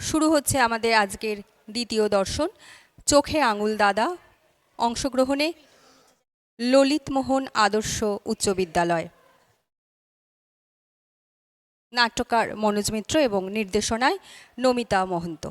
শুরু হচ্ছে আমাদের আজকের দ্বিতীয় দর্শন, চোখে আঙুল দাদা। অংশগ্রহণে ললিতমোহন আদর্শ উচ্চ বিদ্যালয়। নাট্যকার মনোজ মিত্র এবং নির্দেশনায় নমিতা মহন্ত।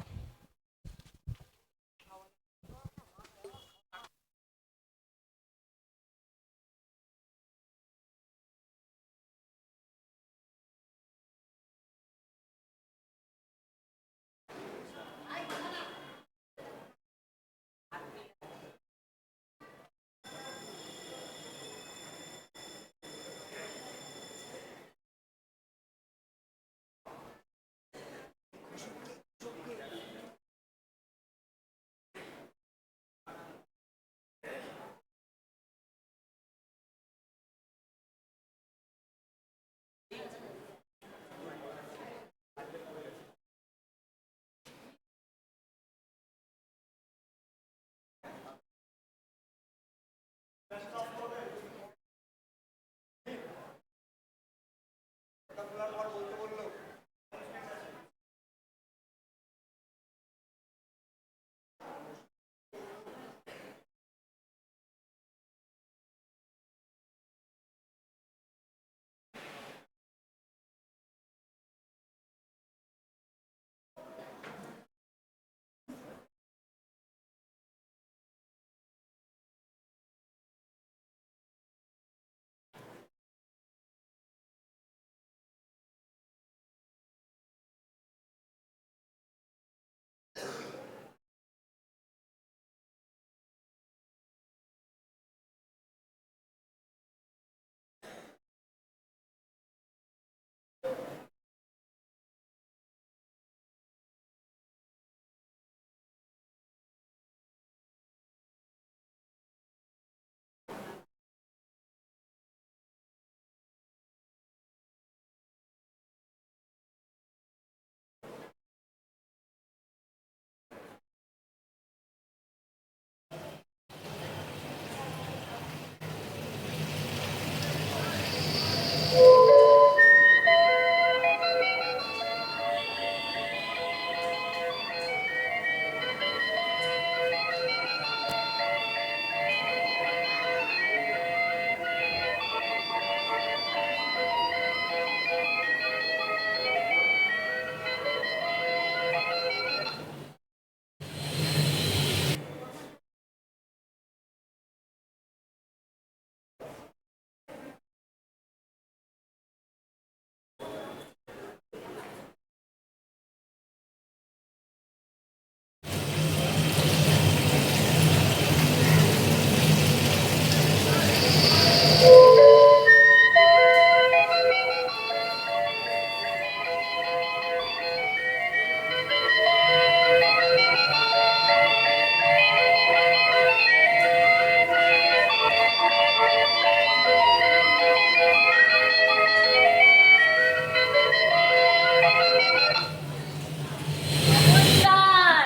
নমস্কার,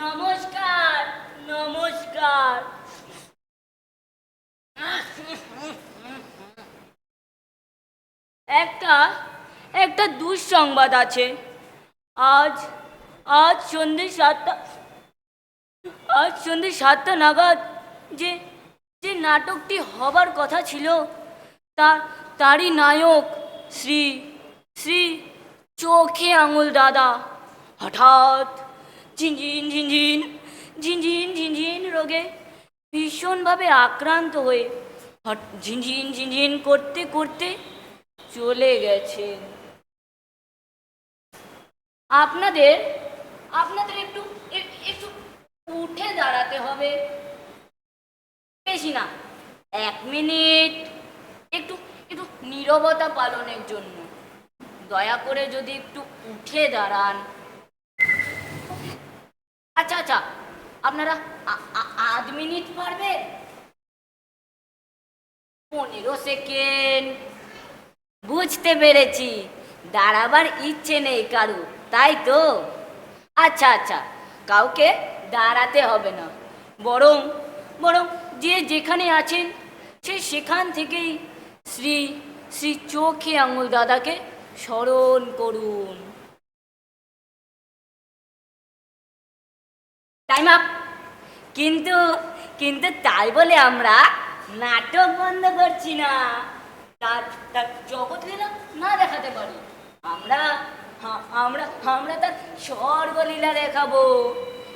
নমস্কার, নমস্কার। একটা একটা দুঃসংবাদ আছে। আজ আজ সন্ধ্যে 7টা আজ সন্ধ্যে 7টা নাগাদ যে যে নাটকটি হবার কথা ছিল, তারই নায়ক শ্রী শ্রী চোখে আঙুল দাদা হঠাৎ ঝিনঝিন ঝিনঝিন ঝিনঝিন ঝিনঝিন রোগে ভীষণভাবে আক্রান্ত হয়ে ঝিনঝিন ঝিনঝিন করতে করতে চলে গেছেন। আপনাদের আপনাদের একটু একটু উঠে দাঁড়াতে হবে। বেশি না, 1 মিনিট একটু একটু নীরবতা পালনের জন্য দয়া করে যদি একটু উঠে দাঁড়ান। আচ্ছা আচ্ছা, আপনারা 8 মিনিট পারবে? 15 সেকেন্ড। বুঝতে পেরেছি, দাঁড়াবার ইচ্ছে নেই কারু, তাই তো? আচ্ছা আচ্ছা, কাউকে দাঁড়াতে হবে না, বরং বরং যে যেখানে আছেন সে সেখান থেকেই শ্রী শ্রী চোখে আঙুল দাদাকে স্মরণ করুন। Time up. কিন্তু কিন্তু তাই বলে আমরা নাটক বন্ধ করছি না। তার তার জগৎ লীলা না দেখাতে পারি, আমরা আমরা আমরা তার স্বর্গলীলা দেখাবো।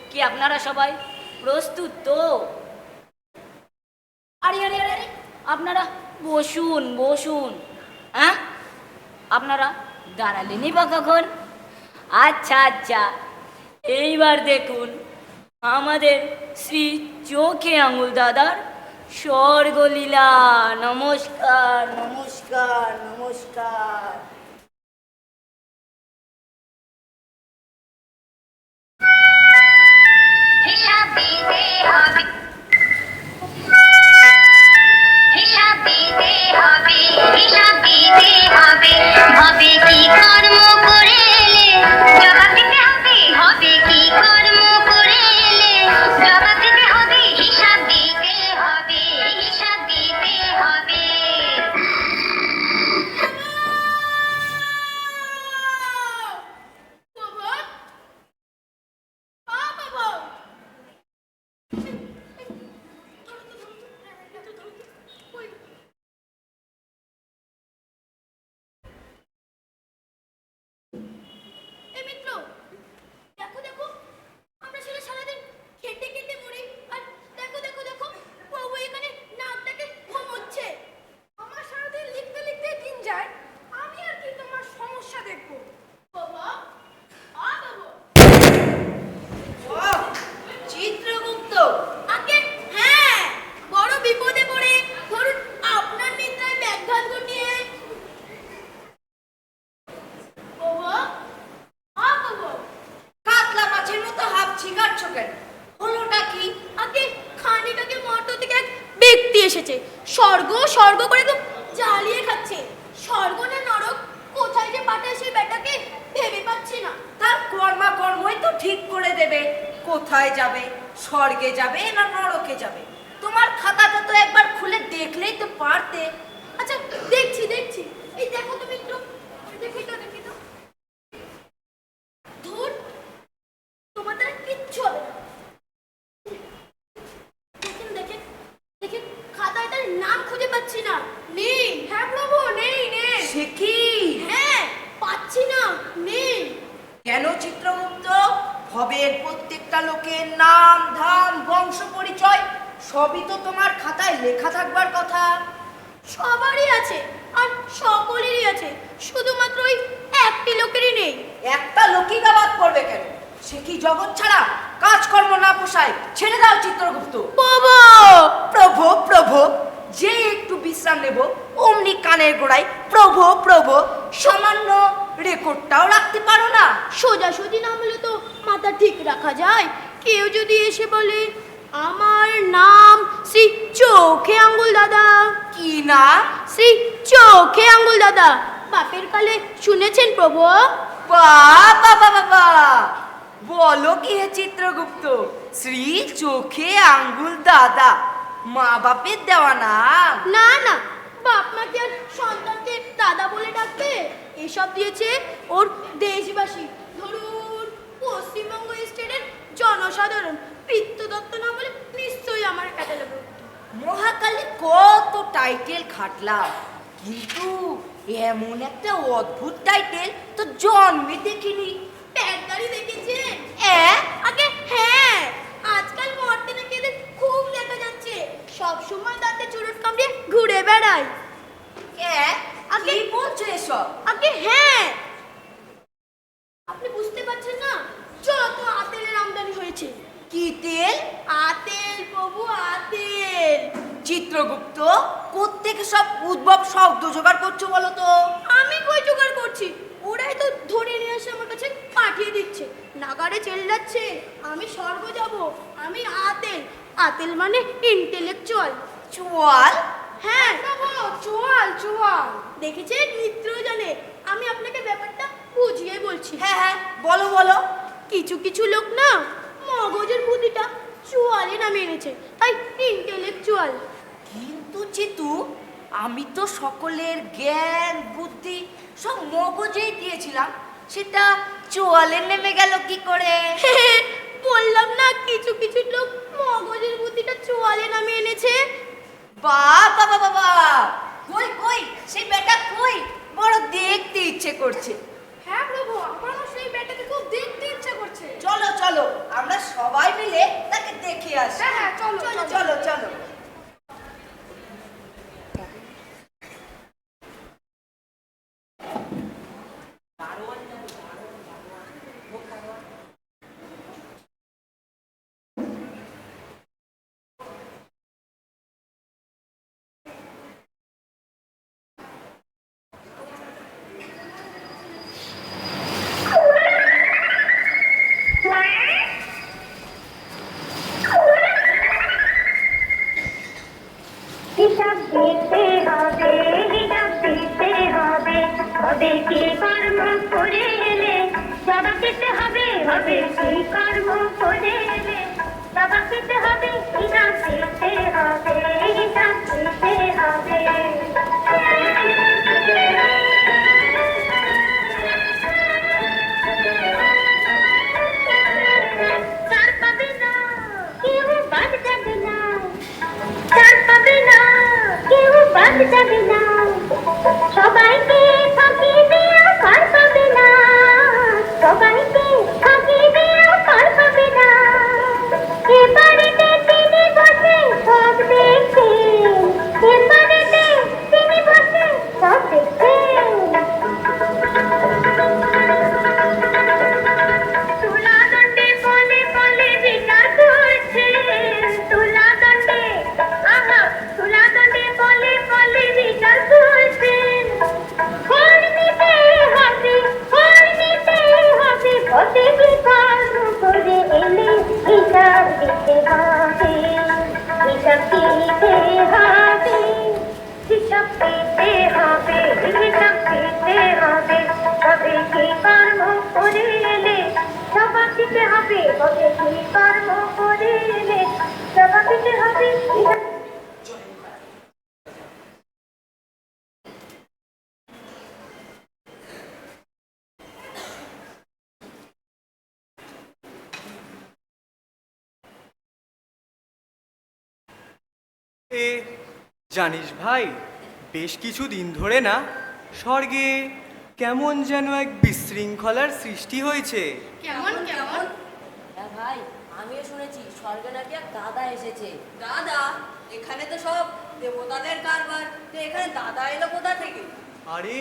কি আপনারা সবাই প্রস্তুত তো? আরে আরে আরে আরে আপনারা বসুন বসুন। হ্যাঁ, আপনারা দাঁড়ালেনি বা কখন? আচ্ছা আচ্ছা, এইবার দেখুন আমাদের শ্রী চোখে আঙুল দাদার স্বর্গলীলা। নমস্কার নমস্কার নমস্কার। হিসাব দিতে হবে, হিসাব দিতে হবে, হিসাব দিতে হবে, হবে কি কর্ম করে এলে জবাব দিতে হবে, হবে কি কর্ম করে এলে জবাব দিতে হবে, হিসাব দিতে হবে, হিসাব দিতে হবে। এই মিত্র, দেখো দেখো, আমরা ছেলে সারাদিন খেটে খেটে মরি, আর দেখো দেখো দেখো বাবু এখানে নাকটাকে ঘুমোচ্ছে। আমার সারাদিন লিখতে লিখতে দিন যায়, আমি আর কি তোমার সমস্যা দেখবো? বাবা, বাবা চিত্রগুপ্ত, আগে, হ্যাঁ, বড় বিপদে পড়ে ধরুন আপনার নিদ্রায় ব্যাঘাত ঘটিয়ে। বাবা, বাবা কাতলা মাছের মতো হাফ ছিগাচ্ছ কেন? হলোটা কি? আগে খানিটাকে মর্ত থেকে এক ব্যক্তি এসেছে, স্বর্গ স্বর্গ করে একদম জ্বালিয়ে খাচ্ছে। স্বর্গ না নরক, কোথায় যে পাঠায় সেই বেটাকে ভেবে পাচ্ছি না। তার কর্মই তো ঠিক করে দেবে কোথায় যাবে, স্বর্গে যাবে না নরকে যাবে। তোমার খাতাটা তো একবার খুলে দেখলেই তো পারতে। আচ্ছা, দেখছি দেখছি, এই দেখো তুমি একটু, দেখি তো দেখি তো। ধুর, তোমার দ্বারা কিচ্ছু হবে না। দেখেন দেখেন দেখেন, খাতায় তার নাম খুঁজে পাচ্ছি না। নেই। হ্যাঁ প্রভু, নেই নেই। সে কি? হ্যাঁ, পাচ্ছি না, নেই। কেন চিত্রগুপ্ত? ভবের প্রত্যেকটা লোকের নাম ধাম বংশ পরিচয় সবই তো তোমার খাতায় লেখা থাকবার কথা। সবারই আছে, আর সকলেরই আছে, শুধুমাত্র ওই একটি লোকেরই নেই। একটা লোকই বা বাদ পড়বে কেন? সে কি জগৎ ছাড়া? কাজকর্ম না পোষায় ছেড়ে দাও চিত্রগুপ্ত। বাবা, প্রভু প্রভু, যে একটু বিশ্রাম নেব অমনি কানের গোড়ায় প্রভু প্রভু। সামান্য রেকর্ডটাও রাখতে পারো না? সোজাসুজি না হলে তো মাথা ঠিক রাখা যায়। কেউ যদি এসে বলে আমার নাম শ্রী চোখে আঙ্গুল দাদা। কি না? শ্রী চোখে আঙ্গুল দাদা, বাপের কালে শুনেছেন প্রভু? বাবা বাবা, বলো কি হে চিত্রগুপ্ত, শ্রী চোখে আঙ্গুল দাদা মা বাপের দেওয়া নাম? না না, বাপ মা কি আর সন্তানকে দাদা বলে ডাকবে? এসব দিয়েছে ওর দেশবাসী, ধরুন পশ্চিমবঙ্গ স্টেটের জনসাধারণ। পিত্ত দত্ত না বলে নিশ্চয়ই আমার ক্যাটালগে উঠতো। মহাকালে কত টাইটেল খাটলাম, কিন্তু এমন একটা অদ্ভুত টাইটেল তো জন্মে দেখিনি। প্যান্টারি দেখেছেন? হ্যাঁ আগে হ্যাঁ, আজকাল মর্তে নাকি এদের খুব দেখা যাচ্ছে, সব সময় দাঁতে চুরুট কামড়ে ঘুরে বেড়ায়। হ্যাঁ, আগে কি বলছো এসব? আগে হ্যাঁ, আপনি বুঝতে পারছেন না? যত আতেলের আমদানি হয়েছে। কি তেল? আতেল প্রভু, আতেল। চিত্রগুপ্ত, কোত্থেকে সব উদ্ভব শব্দ জোগাড় করছো বলো তো? আমি কই জোগাড় করছি, ওরাই তো ধরে নিয়ে এসে আমার কাছে পাঠিয়ে দিচ্ছে। নাগারে চেল্লাচ্ছে আমি স্বর্গ যাব, আমি আতেল। আতেল মানে ইন্টেলেকচুয়াল। চোয়াল? হ্যাঁ চোয়াল চোয়াল। দেখেছেন, মিত্র জানে। আমি আপনাকে ব্যাপারটা বুঝিয়ে বলছি। হ্যাঁ হ্যাঁ, বলো বলো। কিছু কিছু লোক না মগজের বুদ্ধিটা চুয়ালে নামে এনেছে, তাই ইন্টেলেকচুয়াল। কিন্তু জিতু, আমি তো সকলের জ্ঞান বুদ্ধি সব মগজেই দিয়েছিলাম, সেটা চোয়ালে নেমে গেল কি করে? বললাম না, কিছু কিছু লোক মগজের বুদ্ধিটা চুয়ালে নামে এনেছে। বাবা বাবা বাবা, কই কই সেই বেটা কই? বড় দেখতে ইচ্ছে করছে। হ্যাঁ প্রভু, আমারও সেই ব্যাটাকে খুব দেখতে ইচ্ছা করছে। চলো চলো, আমরা সবাই মিলে তাকে দেখে আসি। হ্যাঁ হ্যাঁ, চলো চলো চলো। চলো চলো। হিসাব দিতে হবে, হিসাব দিতে হবে, হবে কি কর্ম করে এলে জবাব দিতে হবে, হবে কি কর্ম করে এলে জবাব দিতে হবে, হিসাব দিতে হবে, হিসাব দিতে হবে। চার পাবে না কেউ বাদ যাবে না, চার পাবে না কেউ বাদ যাবে না, সবাইকে থাকিবে আর পাবে না, সবাইকে থাকিবে আর পাবে না। এবারেতে তিনি বসে সব দেখছেন, এবারেতে তিনি বসে সব দেখছেন। তুলা দণ্ডে বলে বলে বিচার করছেন, তুলা দণ্ডে, আহা, তুলা দণ্ডে বলে বলে বিচার করছেন। খড় নিতে হবে, খড় নিতে হবে, পথে কি কর্ম করে এলে হিসাব দিতে হবে, হিসাব দিতে হবে, হিসাব দিতে হবে, হিসাব দিতে হবে, হবে কি কর্ম করে এলে জবাব দিতে হবে, হবে কি কর্ম করে এলে জবাব দিতে হবে। এ জানিস ভাই, বেশ কিছু দিন ধরে না স্বর্গে কেমন যেন এক বিশৃঙ্খলার সৃষ্টি হয়েছে। কেমন কেমন? হ্যাঁ ভাই, আমিও শুনেছি স্বর্গে নাকি এক দাদা এসেছে। দাদা? এখানে তো সব দেবতাদের কারবার, তো এখানে দাদা এলো কোথা থেকে? আরে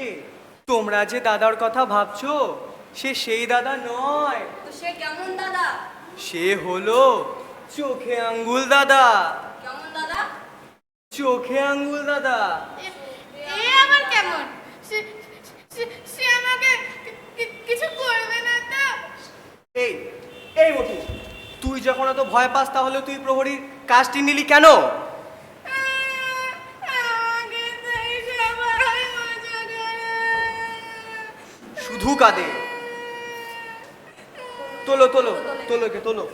তোমরা যে দাদার কথা ভাবছো, সে সেই দাদা নয়, তো সে কেমন দাদা? সে হলো চোখে আঙ্গুল দাদা। কেমন দাদা? চোখে আঙ্গুল দাদা। এ আবার কেমন? সে আমাকে কিছু করবে না তো? এই এই মটু, তুই যখন এত ভয় পাস তাহলে তুই প্রহরীর কাজটি নিলি কেন? আমাকে সেই সবাই মজা করে। শুধু কাঁদে। তোলো তোলো তোলো কে তোলো।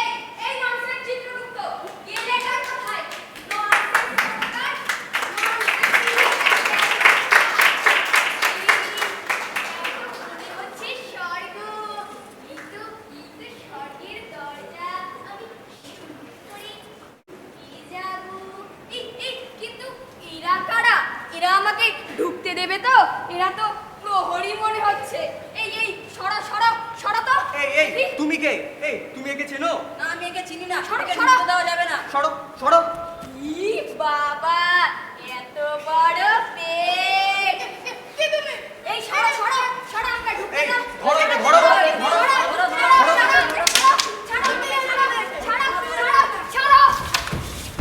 এই ননসেন্স চিত্রগুপ্ত, গেলেটা কোথায়? হচ্ছে স্বর্গ, কিন্তু স্বর্গের দরজা আমি শুনতে যাবো। কিন্তু এরা কারা? এরা আমাকে ঢুকতে দেবে তো? এরা তো প্রহরী মনে হচ্ছে। এই এই সরা সরা সরা তো। এই এই তুমি কে? এই তুমি একে চেনো? না, আমি একে চিনি না, সরো, একে সরো। ঢুকতে দেওয়া যাবে না। সরো সরো। ই বাবা, এত বড় পেট! কে তুমি? এই সরা সরা সরা, আমরা ঢুকতে এই, দাও। ধরো একে, ধরো, ধরো,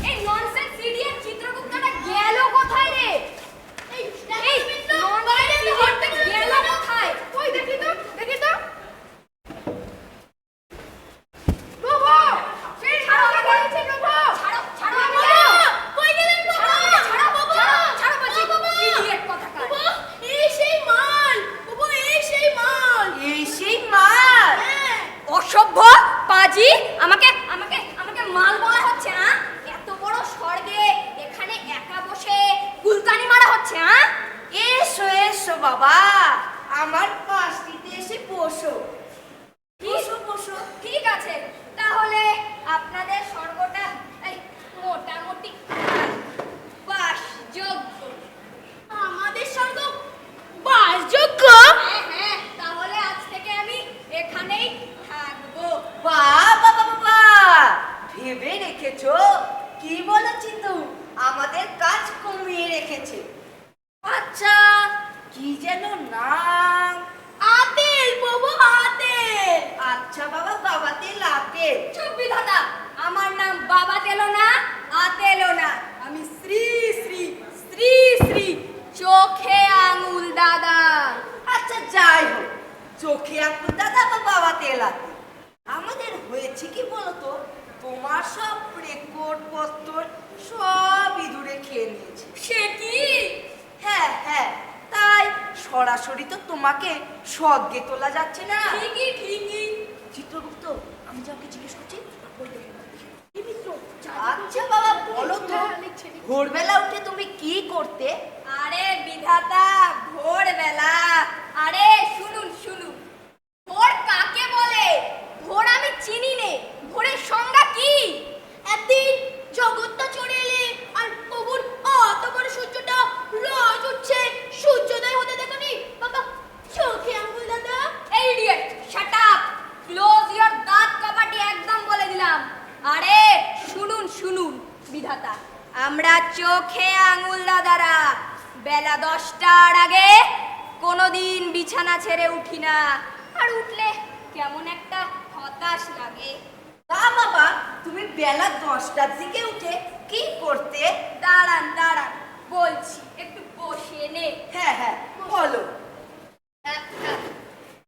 এই ননসেন্স ইডিয়েট চিত্রগুপ্তটা গেল কোথায় রে? এই ননসেন্স ইডিয়েটটা গেল কোথায়? ওই দেখি তো, দেখি তো। প্রভু, সেই ছাড়ো গেছে প্রভু। ছাড়ো ছাড়ো, কই গেলেন প্রভু? ছাড়ো প্রভু, ছাড়ো। আপনাদের স্বর্গটা এই মোটামুটি বাসযোগ্য। আমাদের স্বর্গ বাসযোগ্য? হ্যাঁ হ্যাঁ, তাহলে আজ থেকে আমি এখানেই থাকবো। বাবা বাবা, ভেবে রেখেছো? কি বলেছি তো, আমাদের কাজ কমিয়ে রেখেছে। আচ্ছা, কি যেন নাম? আতেল বাবু, আতেল। আচ্ছা বাবা, বাবা তেল আতেল। চুপ বিধাতা, আমার নাম বাবা তেলো না, আতেলো না, আমি শ্রী শ্রী শ্রী শ্রী চোখে আঙুল দাদা। আচ্ছা যাই হোক, চোখে আঙুল দাদা বা বাবা তেল আতেল, আমাদের হয়েছে কি বলতো, তোমার সব রেকর্ড পত্র সব ইঁদুরে খেয়ে নিয়েছে। সে কি? হ্যাঁ হ্যাঁ, তাই সরাসরি তো তোমাকে স্বর্গে তোলা যাচ্ছে না। ঠিকই ঠিকই। চিত্রগুপ্ত, আমি যাকে জিজ্ঞেস করছি আচ্ছা বাবা বলো তো, ভোরবেলা উঠে তুমি কি করতে? আরে বিধাতা, ভোরবেলা? আরে শুনুন শুনুন, ভোর কাকে বলে? ভোর আমি চিনি নে। ভোরের সংজ্ঞা কি? একদিন জগৎটা চড়ে এলে আর প্রভুর অত বড় সূর্যটা রোজ উঠছে, সূর্যোদয় হতে দেখনি বাবা চোখে আঙ্গুল দাদা? এই idiot, shut up, close your দাঁত কপাটি, একদম বলে দিলাম। আরে শুনুন শুনুন বিধাতা, আমরা চোখে আঙুল দাদারা বেলা 10টার আগে কোনোদিন বিছানা ছেড়ে উঠি না, আর উঠলে কেমন একটা হতাশ লাগে। তা বাবা, তুমি বেলা 10টার দিকে উঠে কি করতে? দাঁড়ান দাঁড়ান বলছি, একটু বসে নে। হ্যাঁ হ্যাঁ বলো।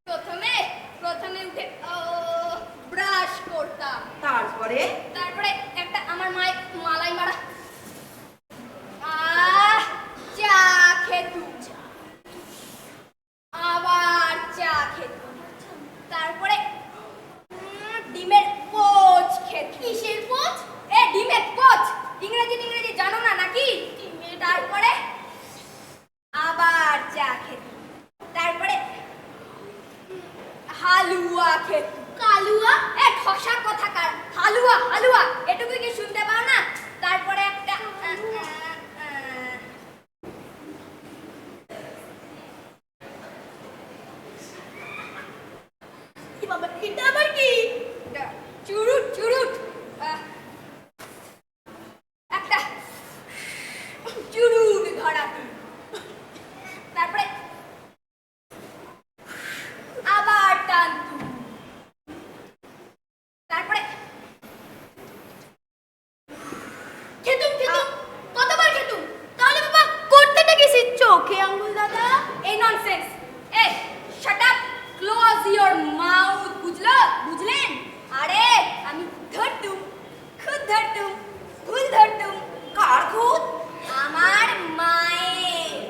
প্রথমে প্রথমে উঠে ব্রাশ করতাম, তারপরে? তারপরে একটা আমার মায়ের মালাই মারা চা খেতুম, আবার চা খেতুম, তারপরে ডিমের পোচ খেতুম। কিসের পোচ? এ ডিমের পোচ, ইংরেজি ইংরেজি জানো না নাকি? তারপরে আবার চা খেতুম, তারপরে হালুয়া খেতুম। কালুয়া? এ ঠসার কথাকার, হালুয়া হালুয়া, এটুকু কি শুনতে পাও না? তারপরে একটা বাবা, এটা আবার কি? চুরুট চুরুট, একটা চুরুট ধরাতুম, তারপরে আবার টানতুম, তারপরে খেতুম খেতুম, কতবার খেতুম? তাহলে বাবা করতেটা কি চোখে আঙ্গুল দাদা? এই ননসেন্স, এই shut up, close your mouth, বুঝলো? বুঝলেন? আরে আমি ধরতুম, খুদ ধরতুম, ভুল ধরতুম। কার খুদ? আমার মায়ের।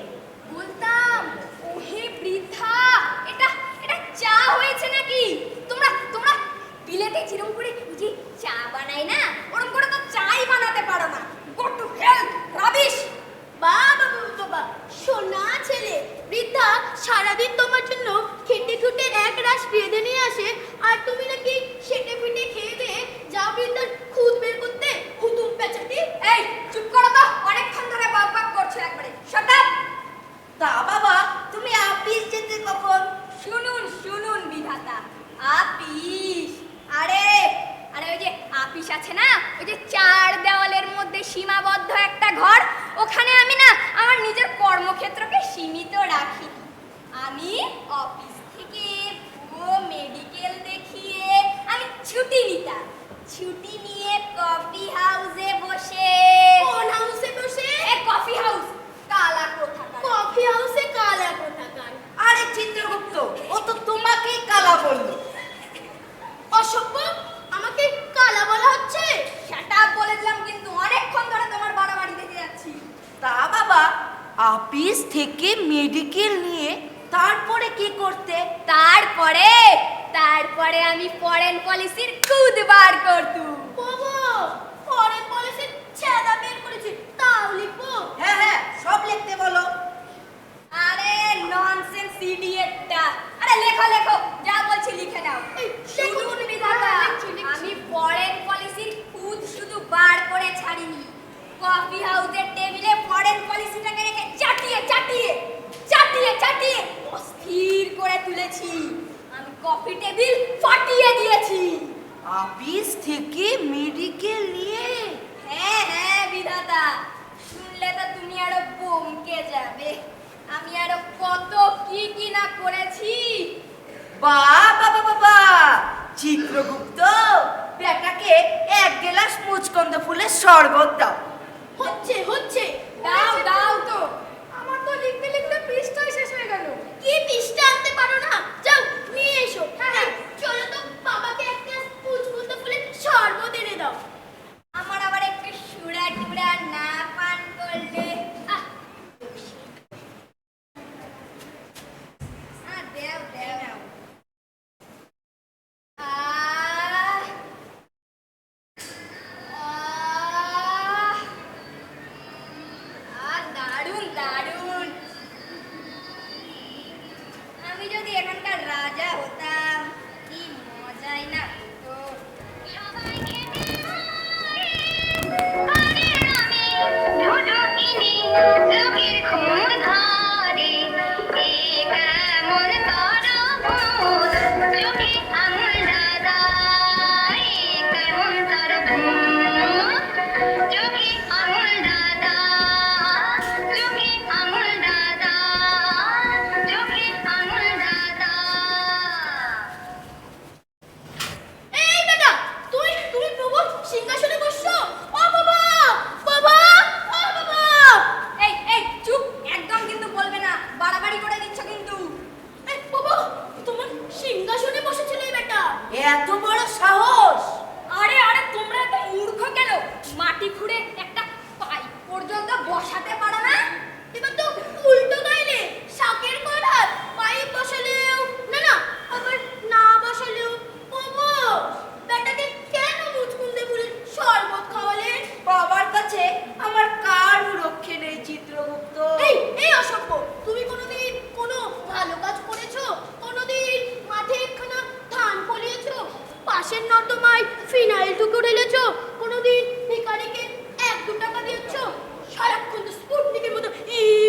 বলতাম, ওহে বৃদ্ধা, এটা এটা চা হয়েছে নাকি? তোমরা তোমরা বিলেতে যেরকম করে যে চা বানায় না, ওরকম করে তো চাই বানাতে পারো না। Go to hell, rubbish. বাবা বাবা, সোনা ছেলে, বৃদ্ধা সারাদিন তোমার জন্য খেটে খুটে এক রাশ বেঁধে নিয়ে আসে, আর তুমি নাকি সেটে পিটে খেয়ে দিয়ে যাও বৃদ্ধার খুদ বের করতে, হুতুম পেঁচাতে। এই চুপ করো তো, অনেকক্ষণ ধরে বাক বাক করছো একবারে, শাট আপ। তা বাবা, তুমি আপিস যেতে কখন? শুনুন শুনুন বিধাতা, আপিস? আরে আরে ওই যে আপিস আছে না, ওই যে 4 দেওয়ালের মধ্যে সীমাবদ্ধ একটা ঘর, ওখানে আমি না আমার নিজের কর্মক্ষেত্রকে সীমিত রাখি। আমি অফিস থেকে পুরো মেডিকেল দেখিয়ে আমি ছুটি নিতাম। ছুটি নিয়ে কফি হাউসে বসে। কোন হাউসে বসে? Coffee house. কালা কোথাকার। কফি হাউসে কালা কোথাকার? আরে চিত্রগুপ্ত, ও তো তোমাকেই কালা বললো। অসভ্য, আমাকে কালা বলা হচ্ছে? শাট আপ বলে দিলাম, কিন্তু অনেকক্ষণ ধরে তোমার বাড়াবাড়ি দেখে যাচ্ছি। তা বাবা, আপিস থেকে মেডিকেল নিয়ে তারপরে কি করতে? তারপরে তারপরে আমি ফরেন পলিসির খুদ বার করতুম। বাবা, ফরেন পলিসির ছেদা বের করেছি, তাও লিখবো? হ্যাঁ হ্যাঁ, সব লিখতে বলো। আরে ননসেন্স ইডিয়েটটা, আরে লেখো লেখো, যা বলছি লিখে নাও। শুনুন বিধাতা, আমি ফরেন পলিসির আমি অস্থির করে তুলেছি। আমি কফি টেবিল ফাটিয়ে দিয়েছি। অফিস থেকে মেডিকেল নিয়ে? হ্যাঁ হ্যাঁ বিধাতা, শুনলে তো তুমি আরো বমকে যাবে। আমি আরো কত কি কি না করেছি। বাবা বাবা, চিত্রগুপ্ত, বেটাকে এক গ্লাস মুচকন্দ ফুলের শরবত দাও। হচ্ছে হচ্ছে, দাও দাও তো। আমার তো লিখতে লিখতে পৃষ্ঠাই শেষ হয়ে গেল। কি পৃষ্ঠা আনতে পারো না? যাও নিয়ে এসো। হ্যাঁ চলো তো, বাবাকে একটা পুচকুন্দ ফুলের শরবত এনে দাও। আমার আবার একটু সুরা টুরা না পান করলে দেও দেও। দারুণ দারুণ। আমি যদি এখানকার রাজা হতাম, কি মজাই না হতো। সবাই খেতে পারে নামে ঢুঢুকিনি চোখের ঘুম ধরে এ কেমন তরভুজ চোখে আঙুল দাদা এ কেমন তরভুজ চোখে আঙুল দাদা চোখে আঙুল দাদা চোখে আঙুল দাদা। এই বেটা, তুমি তুমি প্রভুর সিংহাসনে বসছো? ও বাবা, বাবা, ও বাবা। এই এই চুপ, একদম কিন্তু বলবে না, বাড়াবাড়ি করে দিচ্ছ কিন্তু। এই বাবা, তোমার সিংহাসনে বসেছিলে বেটা? এত বড় সাহস! আরে আরে, তোমরা এত মূর্খ কেন? মাটি খুঁড়ে একটা পাইপ পর্যন্ত বসাতে পারো না? এবার তো উল্টো গাইলে, শাকের কলার পাইপ বসালেও না না, আবার না বসালেও। বাবা, বেটাকে কেন মুচকুন্দে ফুলের শরবত খাওয়ালে? বাবার কাছে আমার কারও রক্ষে নেই চিত্রগুপ্ত। এই এই অসভ্য, তুমি কোনোদিন কোনো ভালো কাজ করেছো? কোনোদিন মাঠে একখানা ধান ফলিয়েছো? পাশের নর্দমায় ফিনাইল টুকু ঢেলেছো? কোনোদিন ভিখারিকে 1-2 টাকা দিয়েছো? সারাক্ষণ তো স্পুটনিকের মতো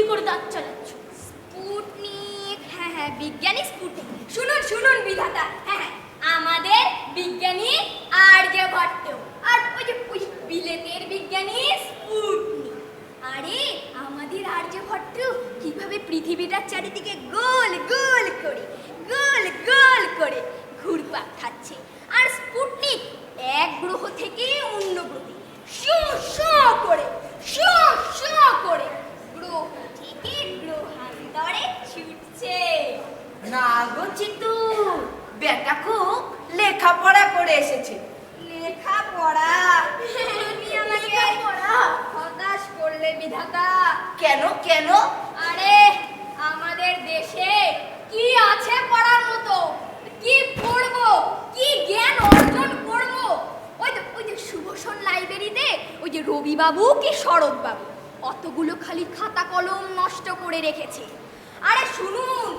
করে দাঁত চালাচ্ছ। স্পুটনিক, হ্যাঁ হ্যাঁ, বিজ্ঞানী স্পুটনিক। শুনুন শুনুন বিধাতা, হ্যাঁ হ্যাঁ, আমাদের বিজ্ঞানী আর্যভট্ট, আর ওই বিলেতের বিজ্ঞানী স্পুটনিক। আরে আমাদের আর্যভট্ট কিভাবে পৃথিবীটার চারিদিকে গোল গোল করে ঘুরপাক খাচ্ছে, আর স্পুটনিক এক গ্রহ থেকে অন্য গ্রহে শো শো করে গ্রহ থেকে গ্রহান্তরে ছুটছে। না গো চিত্তু, বেটা খুব লেখাপড়া করে এসেছে। লেখাপড়া? তুমি আমাকে হতাশ করলে বিধাতা। কেন কেন? আরে আমাদের দেশে কি আছে পড়ার মতো? কি পড়বো, কি জ্ঞান অর্জন করব? ওই যে সুভূষণ লাইব্রেরিতে ওই যে রবিবাবু কি শরৎবাবু অতগুলো খালি খাতা কলম নষ্ট করে রেখেছে। আরে শুনুন,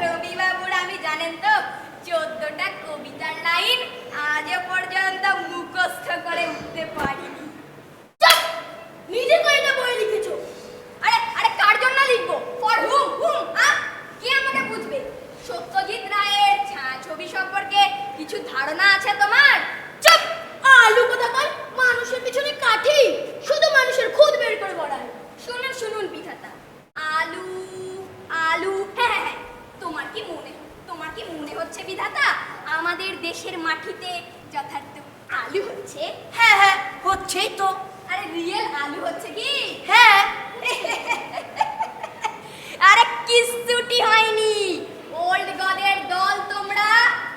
রবিবাবুর আমি জানেন তো 14টা কবিতার লাইন আজও পর্যন্ত মুখস্থ করে উঠতে পারিনি। নিজে তো এটা বই লিখেছো। আরে আরে, কার জন্য লিখবো? ফর হুম কে আমাকে বুঝবে? সত্যজিৎ রায়ের ছবি সম্পর্কে কিছু ধারণা আছে তোমার? চুপ! আলু কোথাকার, মানুষের পিছনে কাঠি, শুধু মানুষের খুদ বের করে বড়ায়। শুনুন শুনুন বিধাতা, আলু আলু, হ্যাঁ হ্যাঁ, তোমার কি মনে হচ্ছে বিধাতা আমাদের দেশের মাটিতে যথার্থ আলু হচ্ছে? হ্যাঁ হ্যাঁ, হচ্ছেই তো। আরে রিয়েল আলু হচ্ছে কি? হ্যাঁ। আরে কিচ্ছুটি হয়নি, ওল্ড গডের দল, তোমরা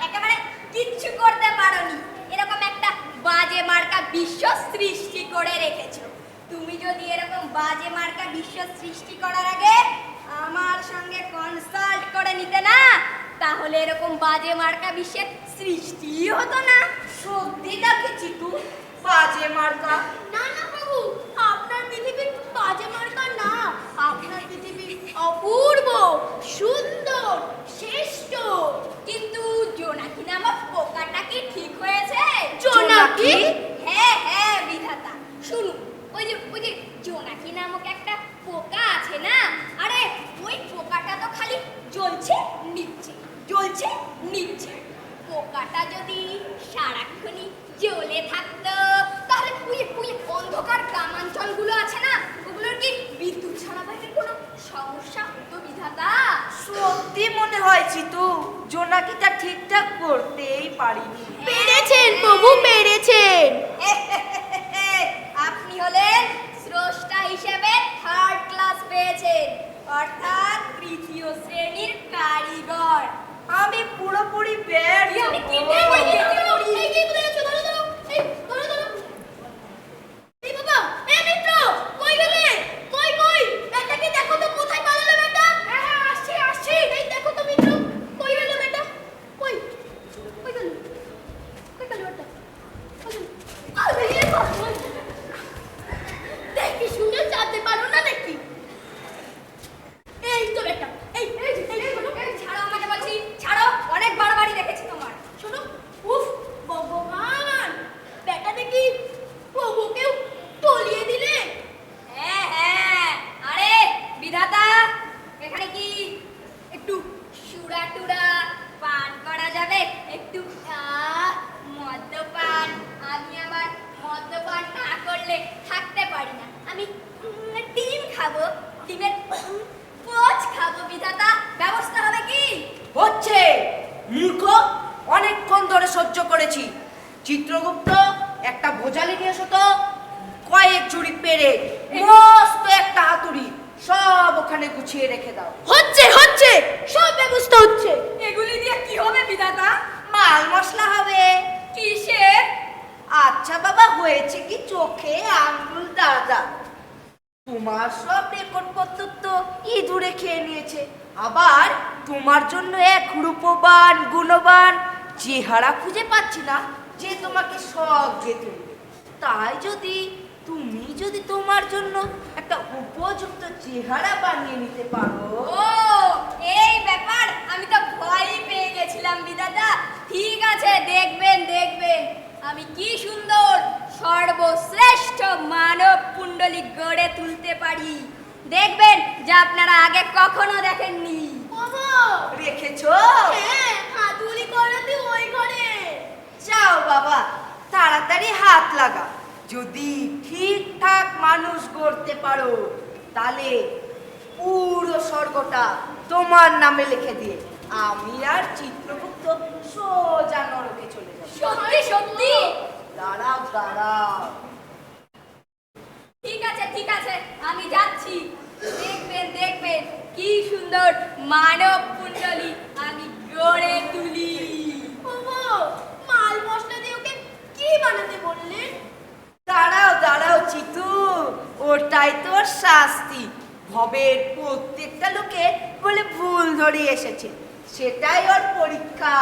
একেবারে কিচ্ছু করতে পারোনি। এরকম একটা বাজে মার্কা বিশ্ব সৃষ্টি করে রেখেছো। তুমি যদি এরকম বাজে মার্কা বিশ্ব সৃষ্টি করার আগে আমার সঙ্গে কনসাল্ট করে নিতে না, তাহলে এরকম বাজে মার্কা বিশ্বের সৃষ্টি হতো না। সত্যি নাকি চিতু? বাজে মার্কা? না না বাবু, আপনার পৃথিবী বাজে মার্কা না, আপনার পৃথিবী অপূর্ব, সুন্দর, শ্রেষ্ঠ। কিন্তু জোনাকি নামক পোকাটা কি ঠিক হয়েছে? জোনাকি? হ্যাঁ হ্যাঁ বিধাতা, শুনুন, ওই যে জোনাকি নামক একটা পোকা আছে না, আরে ওই পোকাটা তো থাকতো তাহলে ওই অন্ধকার গ্রামাঞ্চলগুলো আছে না, ওগুলোর কি বিদ্যুৎ সরবরাহের কোনো সমস্যা হতো বিধাতা? সত্যি মনে হয় চিতু, জোনাকিটা ঠিকঠাক করতেই পারিনি। পেরেছেন প্রভু, পেরেছেন। আপনি হলেন স্রষ্টা হিসেবে থার্ড ক্লাস পেয়েছেন, অর্থাৎ তৃতীয় শ্রেণীর কারিগর। আমি পুরোপুরি ব্যর্থ। আমি কেটে পড়ি, কেটে পড়ি। এই কি করে আছো? ধরো ধরো, এই ধরো ধরো। এই বাবা, এই মিত্র, কই গেলে? কই কই? এটাকে দেখো তো কোথায় পালালো বেটা? হ্যাঁ হ্যাঁ, আসছি আসছি। এই দেখো তো মিত্র, কই গেল বেটা? কই? কই গেল? কই গেল বেটা? কই গেল? আরে এই বাবা, দেখি শুনে যেতে পারো না নাকি? এই তো বেটা, এই এই ছাড়ো আমাকে বলছি, ছাড়ো। অনেক বাড়াবাড়ি দেখেছি তোমার। শোনো, উফ ভগবান, বেটা দেখি প্রভুকেও তলিয়ে দিলে। হ্যাঁ হ্যাঁ, আরে বিধাতা, এখানে কি একটু সুরা টুরা পান করা যাবে? একটু মদ্যপান। আমি আবার মদ্যপান না করলে থাকতে পারি না। আমি ডিম খাবো, ডিমের পোচ খাবো বিধাতা। ব্যবস্থা হবে কি? হচ্ছে মূর্খ, অনেকক্ষণ ধরে সহ্য করেছি। চিত্রগুপ্ত, একটা ভোজালি নিয়ে এসো তো। কয়েক ঝুড়ি পেরে মস্ত একটা হাতুড়ি, সব ওখানে গুছিয়ে রেখে দাও। হচ্ছে হচ্ছে, সব ব্যবস্থা হচ্ছে। এগুলি দিয়ে কি হবে বিধাতা? মাল মশলা হবে। কিসের? আচ্ছা বাবা, হয়েছে কি চোখে আঙ্গুল দাদা। তোমার সব রেকর্ডপত্র তো ইঁদুরে খেয়ে নিয়েছে। আবার তোমার জন্য এক রূপবান গুণবান চেহারা খুঁজে পাচ্ছি না যে তোমাকে সব দিয়ে তুলবে। তাই তুমি যদি তোমার জন্য একটা উপযুক্ত চেহারা বানিয়ে নিতে পারো। ও, এই ব্যাপার, আমি তো ভয়ই পেয়ে গেছিলাম বিধাতা। ঠিক আছে, দেখবেন দেখবেন আমি কি সুন্দর সর্বশ্রেষ্ঠ মানব কুণ্ডলী গড়ে তুলতে পারি। দেখবেন যা আপনারা আগে কখনো দেখেননি। রেখেছো? হ্যাঁ, হাতুড়ি করাতে ওই ঘরে। যাও বাবা, তাড়াতাড়ি হাত লাগা। যদি ঠিকঠাক মানুষ গড়তে পারো, তাহলে পুরো স্বর্গটা তোমার নামে লিখে দিয়ে আমি আর চিত্রগুপ্ত সোজা নরকে চলে যাব। সত্যি সত্যি? দাঁড়াও দাঁড়াও। ঠিক আছে, আমি যাচ্ছি। দেখবেন দেখবেন কি সুন্দর মানব কুণ্ডলী আমি গড়ে তুলি। মাল মশলা দিয়ে ওকে কি বানাতে বললেন? দাঁড়াও দাঁড়াও চিতু, ওটাই তোর শাস্তি। ভবের প্রত্যেকটা লোকে বলে ভুল ধরে এসেছে, সেটাই ওর পরীক্ষা।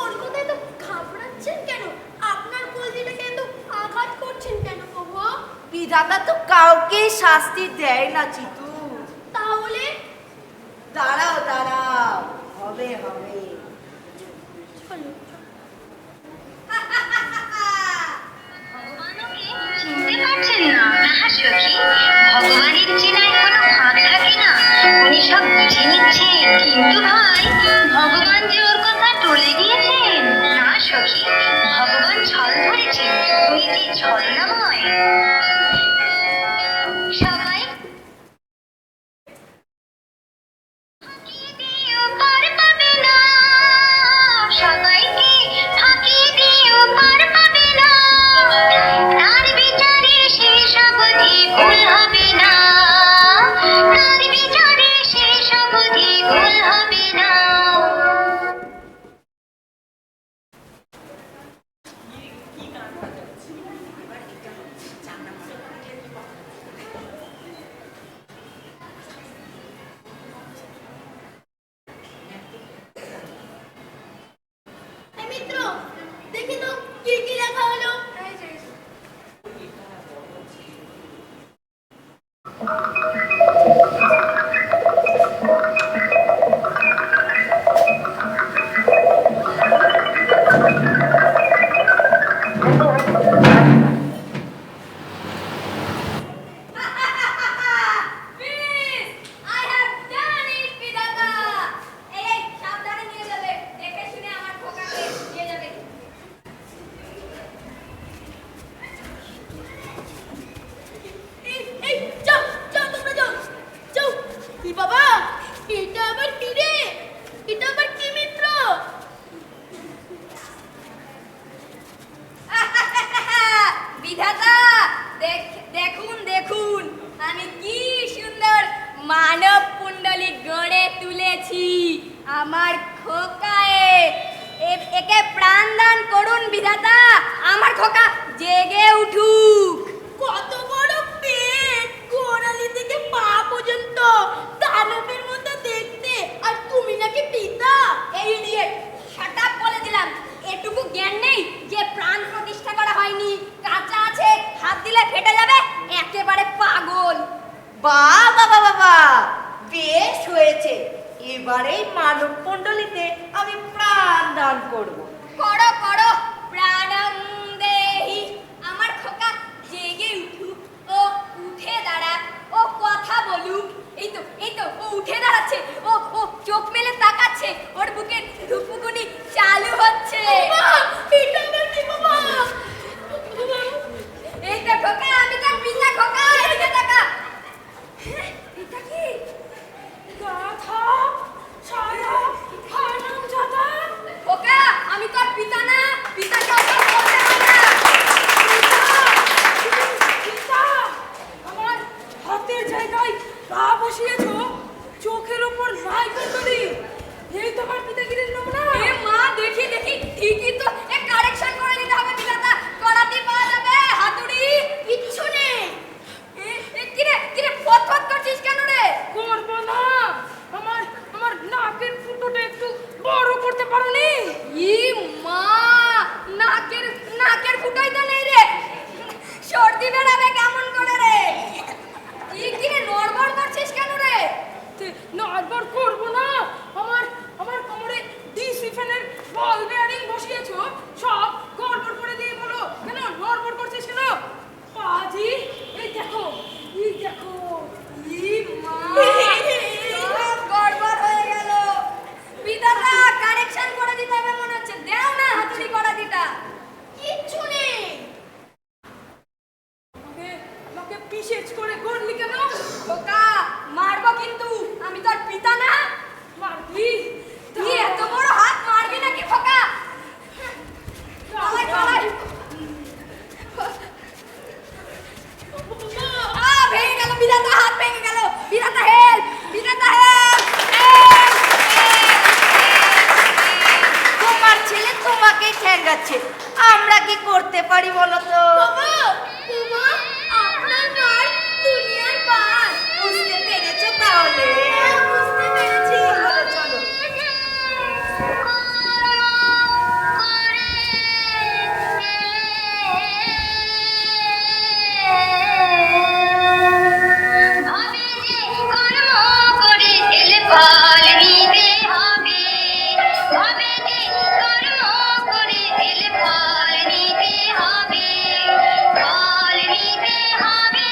ওর কথায় তো ঘাবড়াচ্ছেন কেন? আপনার কলজিটাকে এত আঘাত করছেন কেন প্রভু? বিধাতা তো কাউকে শাস্তি দেয় না চিতু। তাহলে দাঁড়াও দাঁড়াও, হবে হবে। ভগবানকে চিনতে পারছেন না? না সখী, ভগবানের চেনায় কোনো ফাঁক থাকে না। উনি সব বুঝে নিচ্ছেন, কিন্তু ভাই, ভগবান যে ওর কথা টলে গিয়েছেন। না সখী, ভগবান ছল ধরেছেন। উনি যে ছলনাময়। সবাই ফাঁকি দিয়েও পার পাবে না, সবাইকে ফাঁকি দিয়েও পার পাবে না। তার বিচারে শেষ অবধি ভুল হবে না, তার বিচারে শেষ অবধি ভুল হবে না। বিধাতা, দেখুন দেখুন আমি কি সুন্দর মানব কুণ্ডলী গড়ে তুলেছি আমার খোকায়। একে প্রাণদান করুন বিধাতা, আমার খোকা জেগে উঠুক। কত বড় পেট, গোড়ালি থেকে পা পর্যন্ত দানবের মতো দেখতে, আর তুমি নাকি পিতা। এই ইডিয়েট, শাট আপ বলে দিলাম। এটুকু জ্ঞান নেই যে প্রাণ প্রতিষ্ঠা করা হয়নি, কাঁচা আছে, হাত দিলে ফেটে যাবে, একেবারে পাগল। বাবা বাবা, বেশ হয়েছে। এবারেই মানব মণ্ডলীতে আমি প্রাণ দান করবো। করো করো, প্রাণং দেহি। আমার খোকা জেগে উঠুক, ও উঠে দাঁড়াক, ও কথা বলুক। এই তো ও উঠে দাঁড়াচ্ছে, ও ও চোখ মেলে তাকাচ্ছে, ওর বুকের ধুকপুকুনি চালু হচ্ছে। এই তো খোকা, আমি তোর পিতা খোকা, এদিকে তাকা। এটা কি? গাধা, সারা, হারামজাদা। খোকা, আমি তোর পিতা না, পিতাকে অপমান করতে হয় না। পিতা, আমার হাতের জায়গায় পা বসিয়েছো, চোখের ওপর নাই কুণ্ডলী। এই তোমার পিতাগিরির নমুনা। এ মা, দেখি দেখি, ঠিকই তো। এ কারেকশন করে নিতে হবে বিধাতা, করাতে পাওয়া যাবে হাতুড়ি। কিচ্ছু নেই। কিরে ফটফট করছিস কেন রে? করবো না, আমার নাকের ফুটোটা একটু বড় করতে পারোনি? ই মা, নাকের ফুটোই তো নেই রে, সর্দি বেরাবে কেমন করে রে? কিরে নড়বড় করছিস কেন রে? নড়বড় করবো না, আমার কোমরে ডিসি ফ্যানের বল বেয়ারিং বসিয়েছো, সব গড়বড় করে দিয়ে বলো কেন নড়বড় করছিস কেন? পাজি, এই দেখো, ই মা, সব গড়বড় হয়ে গেল। বিধাতা, কারেকশন করে দিতে হবে মনে হচ্ছে। দেও না হাতুড়ি করা দিতা। কিচ্ছু নেই। আমাকে পিশেজ করে গড়লি কেন? খোকা, মারবো কিন্তু, আমি তোর পিতা না। মারবি? তুই এত বড় হাত মারবি নাকি খোকা? ভেঙে গেল বিধাতা, হাত ভেঙে গেল। বিধাতা হেল্প, বিধাতা হেল্প। তোমার ছেলে তোমাকেই ঠেঙ্গাচ্ছে, আমরা কি করতে পারি বলো তো? আপনার মার দুনিয়ার পার। বুঝতে পেরেছো তাহলে? বুঝতে পেরেছি। চলো চলো। ভাবে যে কর্ম করে দিলে ফল নিতে হবে, ভাবে যে কর্ম করে দিলে ফল নিতে হবে, ফল নিতে হবে,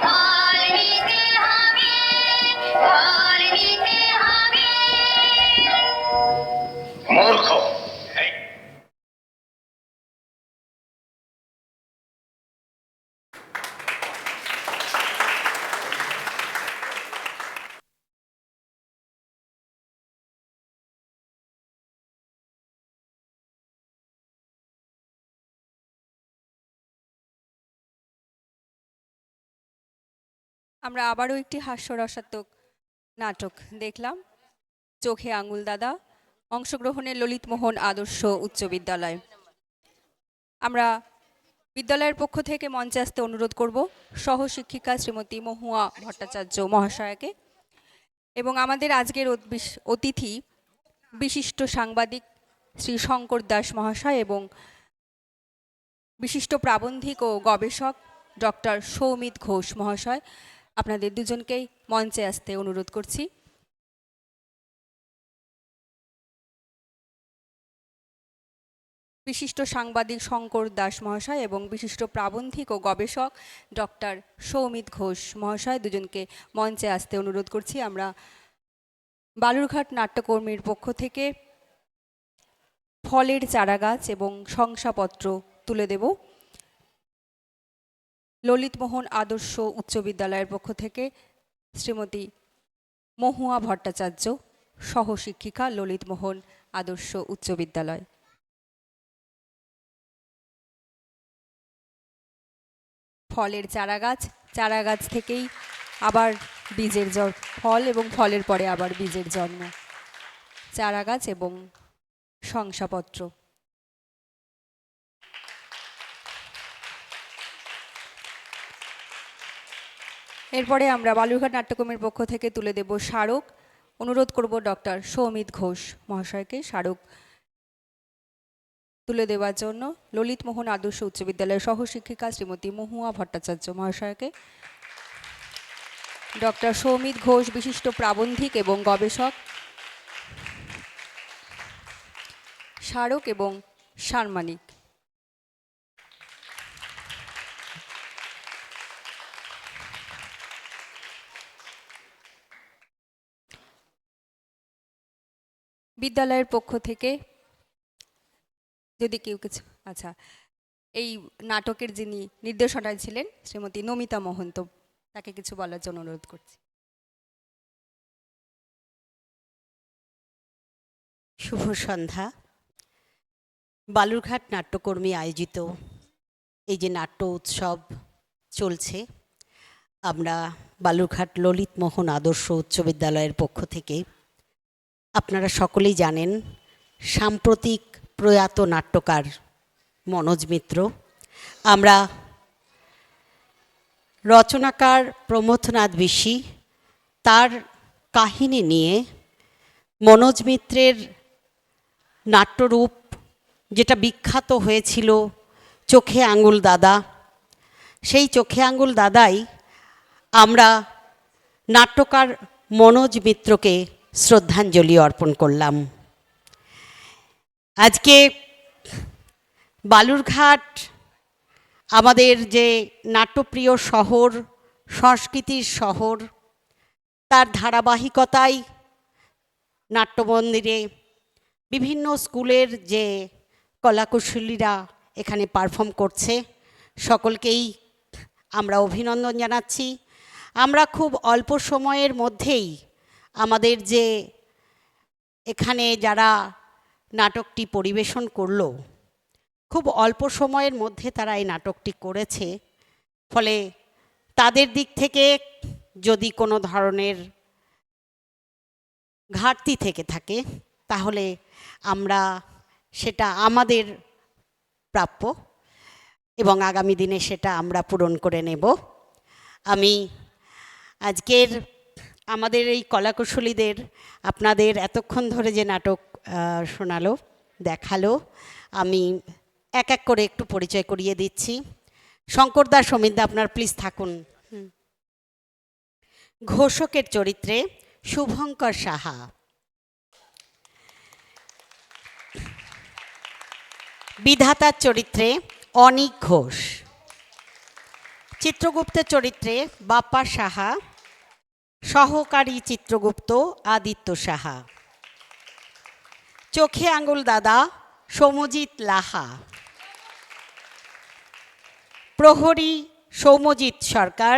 ফল নিতে হবে, ফল নিতে হবে। মূর্খ! এই, আমরা আবারও একটি হাস্যরসাত্মক নাটক দেখলাম, চোখে আঙুল দাদা, অংশগ্রহণে ললিতমোহন আদর্শ উচ্চ বিদ্যালয়। আমরা বিদ্যালয়ের পক্ষ থেকে মঞ্চে আসতে অনুরোধ করব সহশিক্ষিকা শ্রীমতী মহুয়া ভট্টাচার্য মহাশয়াকে, এবং আমাদের আজকের অতিথি বিশিষ্ট সাংবাদিক শ্রী শঙ্কর দাস মহাশয় এবং বিশিষ্ট প্রাবন্ধিক ও গবেষক ডক্টর সৌমিত ঘোষ মহাশয়। আপনাদের দুজনকেই মঞ্চে আসতে অনুরোধ করছি। বিশিষ্ট সাংবাদিক শঙ্কর দাস মহাশয় এবং বিশিষ্ট প্রাবন্ধিক ও গবেষক ডক্টর সৌমিত ঘোষ মহাশয়, দুজনকে মঞ্চে আসতে অনুরোধ করছি। আমরা বালুরঘাট নাট্যকর্মীর পক্ষ থেকে ফলের চারাগাছ এবং শংসাপত্র তুলে দেব। ললিতমোহন আদর্শ উচ্চ বিদ্যালয়ের পক্ষ থেকে শ্রীমতী মহুয়া ভট্টাচার্য, সহশিক্ষিকা, ললিতমোহন আদর্শ উচ্চ বিদ্যালয়। ফলের চারা গাছ থেকেই আবার বীজের ফল এবং ফলের পরে আবার বীজের জন্ম, চারা গাছ এবং শংসাপত্র। এরপরে আমরা বালুরঘাট নাট্যকর্মের পক্ষ থেকে তুলে দেব স্মারক। অনুরোধ করব ডক্টর সৌমিত ঘোষ মহাশয়কে স্মারক তুলে দেওয়ার জন্য। ললিত মোহন আদর্শ উচ্চ বিদ্যালয়ের সহশিক্ষিকা শ্রীমতী মহুয়া ভট্টাচার্য মহাশয়কে। ডক্টর সৌমিত ঘোষ বিশিষ্ট প্রাবন্ধিক এবং গবেষক, স্মারক এবং সাম্মানিক। বিদ্যালয়ের পক্ষ থেকে যদি কেউ কিছু, আচ্ছা, এই নাটকের যিনি নির্দেশনায় ছিলেন শ্রীমতী নমিতা মহন্ত, তাকে কিছু বলার জন্য অনুরোধ করছি। শুভ সন্ধ্যা। বালুরঘাট নাট্যকর্মী আয়োজিত এই যে নাট্য উৎসব চলছে, আমরা বালুরঘাট ললিত মোহন আদর্শ উচ্চ বিদ্যালয়ের পক্ষ থেকে, আপনারা সকলেই জানেন সাম্প্রতিক প্রয়াত নাট্যকার মনোজ মিত্র, আমরা রচনাকার প্রমথনাথ বিশি তার কাহিনী নিয়ে মনোজ মিত্রের নাট্যরূপ যেটা বিখ্যাত হয়েছিল চোখে আঙুল দাদা, সেই চোখে আঙুল দাদাই আমরা নাট্যকার মনোজ মিত্রকে শ্রদ্ধাঞ্জলি অর্পণ করলাম। আজকে বালুরঘাট আমাদের যে নাট্যপ্রিয় শহর, সংস্কৃতির শহর, তার ধারাবাহিকতায় নাট্যমন্দিরে বিভিন্ন স্কুলের যে কলাকুশলীরা এখানে পারফর্ম করছে, সকলকেই আমরা অভিনন্দন জানাচ্ছি। আমরা খুব অল্প সময়ের মধ্যেই আমাদের যে এখানে যারা নাটকটি পরিবেশন করলো, খুব অল্প সময়ের মধ্যে তারা এই নাটকটি করেছে, ফলে তাদের দিক থেকে যদি কোনো ধরনের ঘাটতি থেকে থাকে তাহলে আমরা সেটা আমাদের প্রাপ্য এবং আগামী দিনে সেটা আমরা পূরণ করে নেব। আমি আজকের আমাদের এই কলাকুশলীদের আপনাদের এতক্ষণ ধরে যে নাটক শোনালো, দেখালো, আমি এক এক করে একটু পরিচয় করিয়ে দিচ্ছি। শঙ্করদা, সমিতদা, আপনার প্লিজ থাকুন। ঘোষকের চরিত্রে শুভঙ্কর সাহা, বিধাতার চরিত্রে অনিক ঘোষ, চিত্রগুপ্তের চরিত্রে বাপ্পা সাহা, সহকারী চিত্রগুপ্ত আদিত্য সাহা, চোখে আঙুল দাদা সৌম্যজিৎ লাহা, প্রহরী সৌম্যজিৎ সরকার,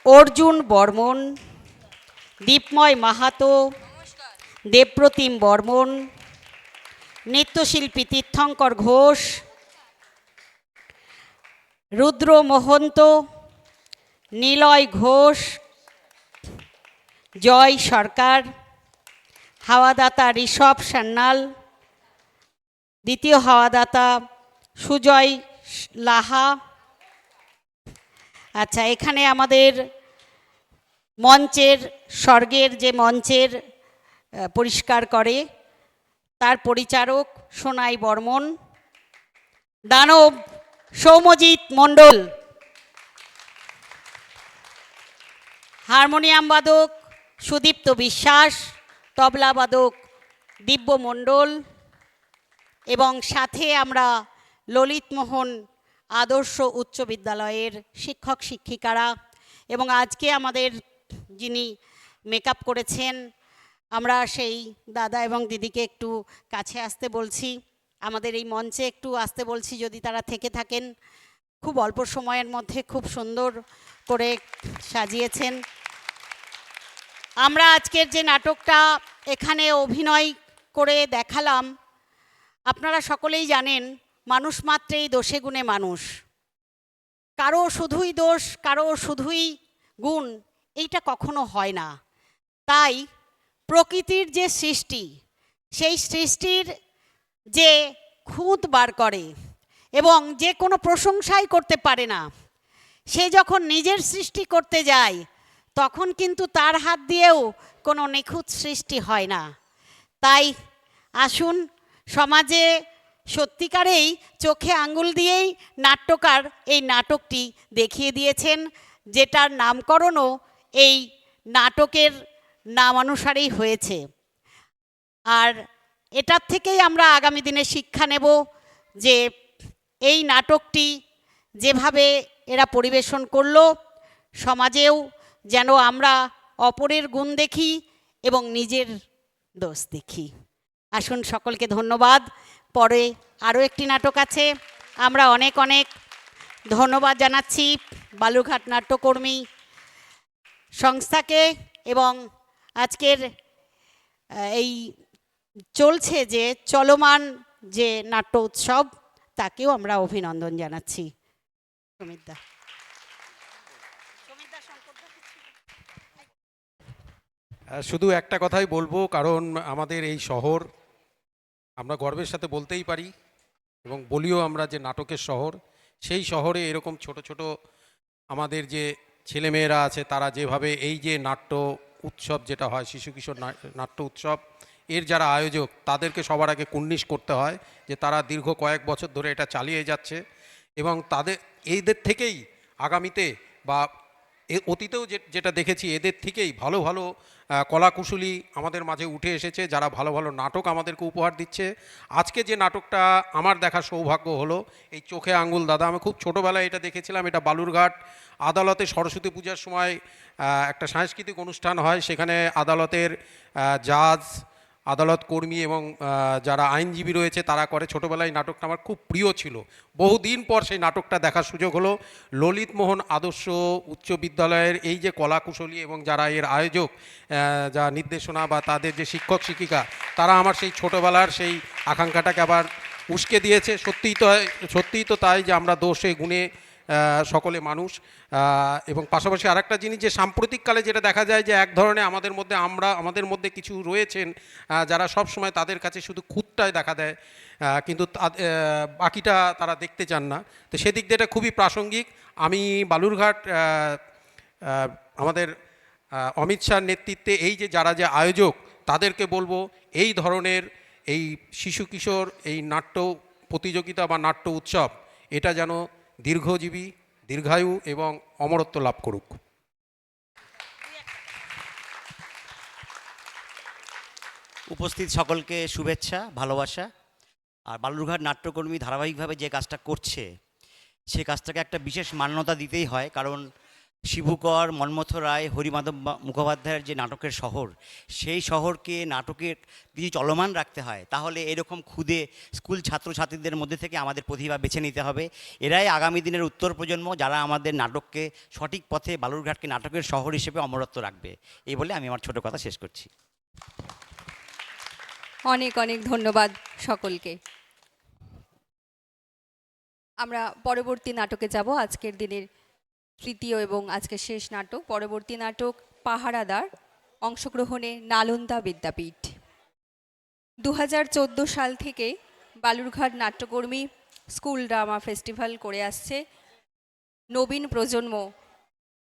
অর্জুন বর্মন, দীপময় মাহাতো, দেবপ্রতিম বর্মন, নৃত্যশিল্পী তীর্থঙ্কর ঘোষ, রুদ্র মহন্ত, নিলয় ঘোষ, জয় সরকার, হাওয়াদাতা ঋষভ সান্যাল, দ্বিতীয় হাওয়াদাতা সুজয় লাহা। আচ্ছা, এখানে আমাদের মঞ্চের স্বর্গের যে মঞ্চের পরিষ্কার করে তার পরিচারক সোনাই বর্মন, দানব সৌম্যজিৎ মণ্ডল, হারমোনিয়াম বাদক সুদীপ্ত বিশ্বাস, তবলা বাদক দিব্য মণ্ডল, এবং সাথে আমরা ললিত মোহন আদর্শ উচ্চ বিদ্যালয়ের শিক্ষক শিক্ষিকারা, এবং আজকে আমাদের যিনি মেকআপ করেছেন, আমরা সেই দাদা এবং দিদিকে একটু কাছে আসতে বলছি, আমাদের এই মঞ্চে একটু আসতে বলছি যদি তারা থেকে থাকেন। খুব অল্প সময়ের মধ্যে খুব সুন্দর করে সাজিয়েছেন। আমরা আজকের যে নাটকটা এখানে অভিনয় করে দেখালাম, আপনারা সকলেই জানেন মানুষ মাত্রেই দোষে গুণে মানুষ, কারো শুধুই দোষ, কারো শুধুই গুণ, এইটা কখনো হয় না। তাই প্রকৃতির যে সৃষ্টি, সেই সৃষ্টির যে খুঁত বার করে এবং যে কোনো প্রশংসাই করতে পারে না, সে যখন নিজের সৃষ্টি করতে যায় তখন কিন্তু তার হাত দিয়েও কোনো নিখুঁত সৃষ্টি হয় না। তাই আসুন, সমাজে সত্যিকারেই চোখে আঙ্গুল দিয়েই নাট্যকার এই নাটকটি দেখিয়ে দিয়েছেন, যেটার নামকরণও এই নাটকের নামানুসারেই হয়েছে। আর এটার থেকেই আমরা আগামী দিনে শিক্ষা নেব যে এই নাটকটি যেভাবে এরা পরিবেশন করলো, সমাজেও যেন আমরা অপরের গুণ দেখি এবং নিজের দোষ দেখি। আসুন, সকলকে ধন্যবাদ। পরে আরও একটি নাটক আছে, আমরা অনেক অনেক ধন্যবাদ জানাচ্ছি বালুরঘাট নাট্যকর্মী সংস্থাকে এবং আজকের এই চলছে যে চলমান যে নাট্য উৎসব, তাকেও আমরা অভিনন্দন জানাচ্ছি। সুমিতদা। শুধু একটা কথাই বলবো, কারণ আমাদের এই শহর আমরা গর্বের সাথে বলতেই পারি এবং বলিও আমরা যে নাটকের শহর। সেই শহরে এরকম ছোট ছোট আমাদের যে ছেলেমেয়েরা আছে, তারা যেভাবে এই যে নাট্য উৎসব যেটা হয়, শিশু কিশোর নাট্য উৎসব, এর যারা আয়োজক তাদেরকে সবার আগে কুর্নিশ করতে হয় যে তারা দীর্ঘ কয়েক বছর ধরে এটা চালিয়ে যাচ্ছে এবং তাদের এইদের থেকেই আগামীতে বা অতীতেও যেটা দেখেছি, এদের থেকেই ভালো ভালো কলাকুশলী আমাদের মাঝে উঠে এসেছে, যারা ভালো ভালো নাটক আমাদেরকে উপহার দিচ্ছে। আজকে যে নাটকটা আমার দেখা সৌভাগ্য হলো, এই চোখে আঙ্গুল দাদা, আমি খুব ছোটোবেলায় এটা দেখেছিলাম। এটা বালুরঘাট আদালতে সরস্বতী পূজার সময় একটা সাংস্কৃতিক অনুষ্ঠান হয়, সেখানে আদালতের জাজ, আদালত কর্মী এবং যারা আইনজীবী রয়েছে তারা করে। ছোটোবেলায় নাটকটা আমার খুব প্রিয় ছিল। বহুদিন পর সেই নাটকটা দেখার সুযোগ হলো। ললিত মোহন আদর্শ উচ্চ বিদ্যালয়ের এই যে কলাকুশলী এবং যারা এর আয়োজক, যা নির্দেশনা বা তাদের যে শিক্ষক শিক্ষিকা, তারা আমার সেই ছোটোবেলার সেই আকাঙ্ক্ষাটাকে আবার উস্কে দিয়েছে। সত্যিই তো তাই যে আমরা দোষে গুণে সকলে মানুষ। এবং পাশাপাশি আরেকটা জিনিস, যে সাম্প্রতিককালে যেটা দেখা যায় যে এক ধরনের আমাদের মধ্যে কিছু রয়েছেন যারা সব সময় তাদের কাছে শুধু খুঁতটাই দেখা দেয়, কিন্তু বাকিটা তারা দেখতে চান না। তো সেদিক দিয়ে এটা খুবই প্রাসঙ্গিক। আমি বালুরঘাট আমাদের অমিত শাহর নেতৃত্বে এই যে যারা যে আয়োজক, তাদেরকে বলবো এই ধরনের এই শিশু কিশোর এই নাট্য প্রতিযোগিতা বা নাট্য উৎসব, এটা যেন দীর্ঘজীবী, দীর্ঘায়ু এবং অমরত্ব লাভ করুক। উপস্থিত সকলকে শুভেচ্ছা, ভালোবাসা। আর বালুরঘাট নাট্যকর্মী ধারাবাহিকভাবে যে কাজটা করছে, সে কাজটাকে একটা বিশেষ মান্যতা দিতেই হয়। কারণ শিবুকর, মন্মথ রায়, হরিমাধব মুখোপাধ্যায়ের যে নাটকের শহর, সেই শহরকে নাটকের যদি চলমান রাখতে হয়, তাহলে এরকম ক্ষুদে স্কুল ছাত্রছাত্রীদের মধ্যে থেকে আমাদের প্রতিভা বেছে নিতে হবে। এরাই আগামী দিনের উত্তর প্রজন্ম, যারা আমাদের নাটককে সঠিক পথে, বালুরঘাটকে নাটকের শহর হিসেবে অমরত্ব রাখবে। এই বলে আমি আমার ছোট কথা শেষ করছি। অনেক অনেক ধন্যবাদ সকলকে। আমরা পরবর্তী নাটকে যাব। আজকের দিনের তৃতীয় এবং আজকের শেষ নাটক। পরবর্তী নাটক পাহারাদার, অংশগ্রহণে নালন্দা বিদ্যাপীঠ। 2014 সাল থেকে বালুরঘাট নাট্যকর্মী স্কুল ড্রামা ফেস্টিভ্যাল করে আসছে। নবীন প্রজন্ম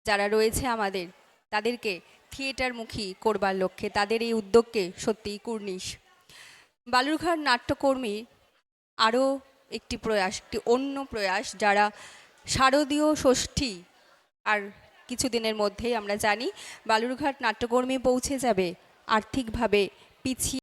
যারা রয়েছে আমাদের, তাদেরকে থিয়েটারমুখী করবার লক্ষ্যে তাদের এই উদ্যোগকে সত্যিই কুর্নিশ। বালুরঘাট নাট্যকর্মী আরও একটি প্রয়াস, একটি অন্য প্রয়াস, যারা শারদীয় ষষ্ঠী আর কিছুদিনের মধ্যেই আমরা জানি বালুরঘাট নাট্যকর্মী পৌঁছে যাবে আর্থিকভাবে পিছিয়ে